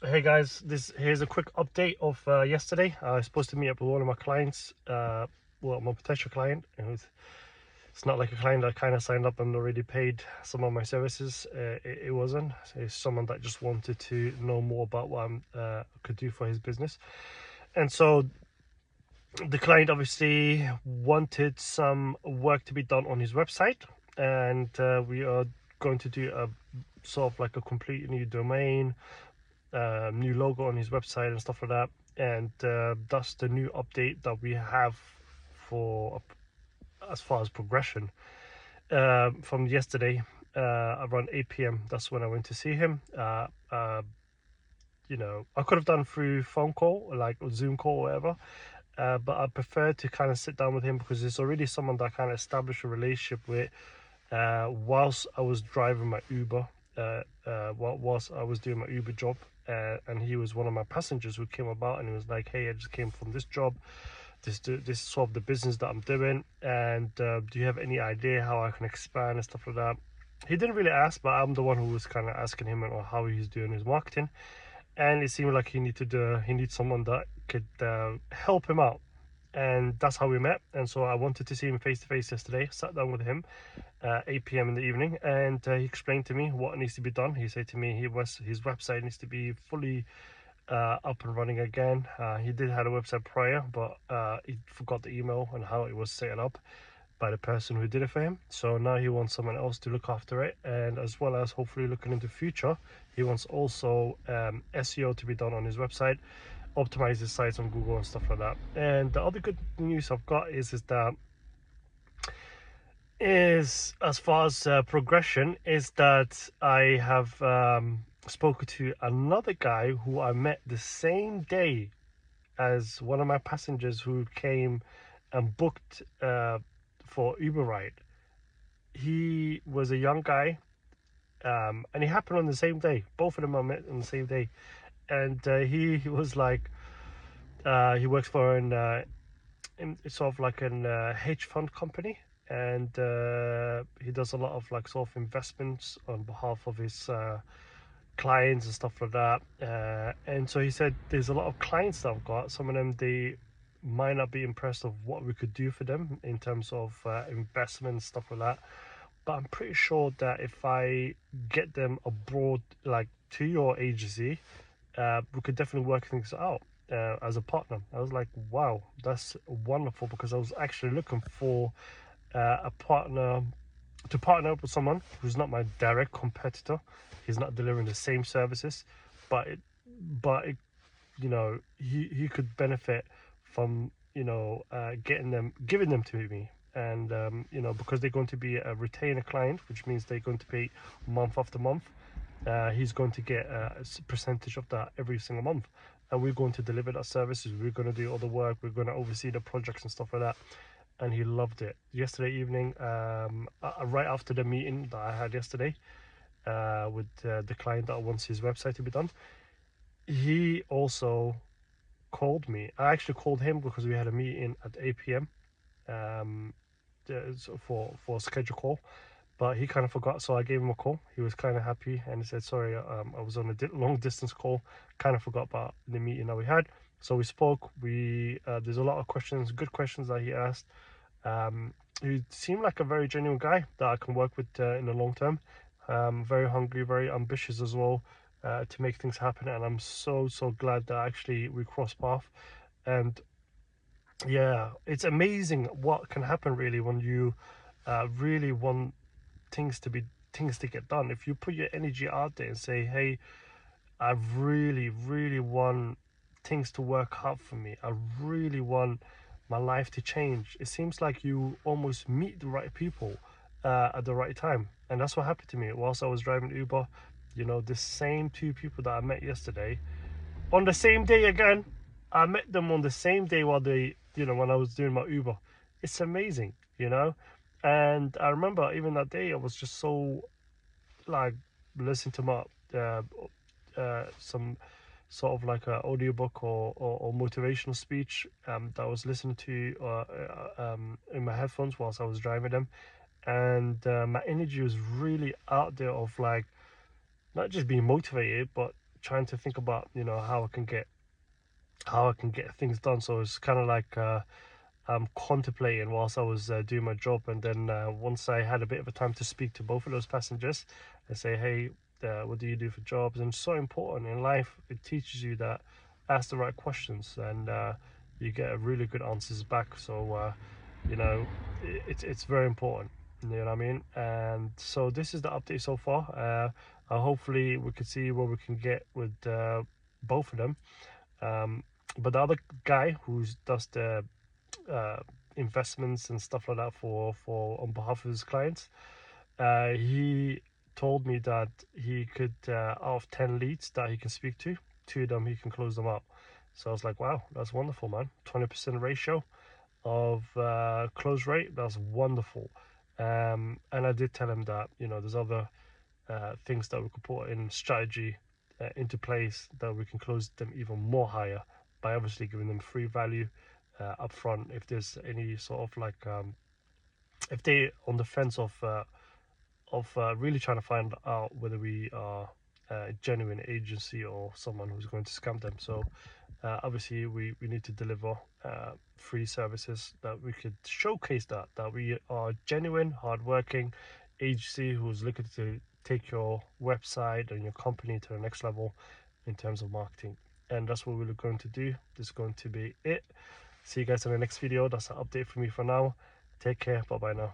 Hey guys, here's a quick update of yesterday. I was supposed to meet up with one of my clients, well, my potential client. It's not like a client that kind of signed up and already paid some of my services. It wasn't. It's someone that just wanted to know more about what I could do for his business. And so the client obviously wanted some work to be done on his website, and we are going to do a sort of like a complete new domain, new logo on his website and stuff like that. And that's the new update that we have for as far as progression from yesterday around 8 p.m. That's when I went to see him. I could have done through phone call, like Zoom call or whatever. But I prefer to kind of sit down with him because it's already someone that I kind of established a relationship with whilst I was driving my Uber, whilst I was doing my Uber job. And he was one of my passengers who came about, and he was like, "Hey, I just came from this job. This is sort of the business that I'm doing, and do you have any idea how I can expand and stuff like that?" He didn't really ask, but I'm the one who was kind of asking him on how he's doing his marketing, and it seemed like he needs someone that could help him out, and that's how we met. And so I wanted to see him face to face yesterday. Sat down with him 8 p.m. in the evening, and he explained to me what needs to be done. He said to me his website needs to be fully up and running again. He did have a website prior, but he forgot the email and how it was set up by the person who did it for him. So now he wants someone else to look after it, and as well as hopefully looking into future, he wants also SEO to be done on his website, optimize his sites on Google and stuff like that. And the other good news I've got is that is as far as progression is that I have spoken to another guy who I met the same day as one of my passengers who came and booked for Uber ride. He was a young guy, and it happened on the same day. Both of them I met on the same day, and he was like, he works for sort of like an hedge fund company, and he does a lot of like sort of investments on behalf of his clients and stuff like that. And so he said there's a lot of clients that I've got. Some of them they might not be impressed of what we could do for them in terms of investment stuff like that. But I'm pretty sure that if I get them abroad, like to your agency, we could definitely work things out as a partner. I was like, wow, that's wonderful, because I was actually looking for a partner to partner up with someone who's not my direct competitor. He's not delivering the same services, but he could benefit from giving them to me. And because they're going to be a retainer client, which means they're going to pay month after month. He's going to get a percentage of that every single month, and we're going to deliver that services. We're going to do all the work. We're going to oversee the projects and stuff like that. And he loved it. Yesterday evening, right after the meeting that I had yesterday with the client that wants his website to be done, he also called me. I actually called him because we had a meeting at 8 p.m. Um, for a schedule call, but he kind of forgot, so I gave him a call. He was kind of happy, and he said, "Sorry, I was on a long distance call. Kind of forgot about the meeting that we had." So we spoke. There's a lot of questions, good questions that he asked. He seemed like a very genuine guy that I can work with in the long term. Very hungry, very ambitious as well to make things happen, and I'm so glad that actually we crossed paths. And yeah, it's amazing what can happen really when you really want things to get done. If you put your energy out there and say, "Hey, I really want things to work out for me. I really want my life to change." It seems like you almost meet the right people at the right time, and that's what happened to me whilst I was driving Uber. The same two people that I met yesterday on the same day again. I met them on the same day while when I was doing my Uber. It's amazing. And I remember even that day, I was just so like listening to my some sort of like a audiobook or motivational speech that I was listening to in my headphones whilst I was driving them, and my energy was really out there of like not just being motivated, but trying to think about, you know, how I can get things done. So it's kind of like contemplating whilst I was doing my job, and then once I had a bit of a time to speak to both of those passengers and say, hey, what do you do for jobs? And it's so important in life. It teaches you that ask the right questions, and you get really good answers back. So you know, it's very important. You know what I mean? And so this is the update so far. Hopefully we can see where we can get with both of them. But the other guy who does the uh, investments and stuff like that for on behalf of his clients, he told me that he could out of 10 leads that he can speak to, 2 of them he can close them out. So I was like, wow, that's wonderful, man. 20% ratio of close rate, that's wonderful. And I did tell him that, you know, there's other things that we could put in strategy into place that we can close them even more higher by obviously giving them free value upfront. If there's any sort of like if they on the fence of really trying to find out whether we are a genuine agency or someone who's going to scam them. So obviously we need to deliver free services that we could showcase that we are genuine, hardworking agency who's looking to take your website and your company to the next level in terms of marketing. And that's what we're going to do. This is going to be it. See you guys in the next video. That's an update for me for now. Take care. Bye bye now.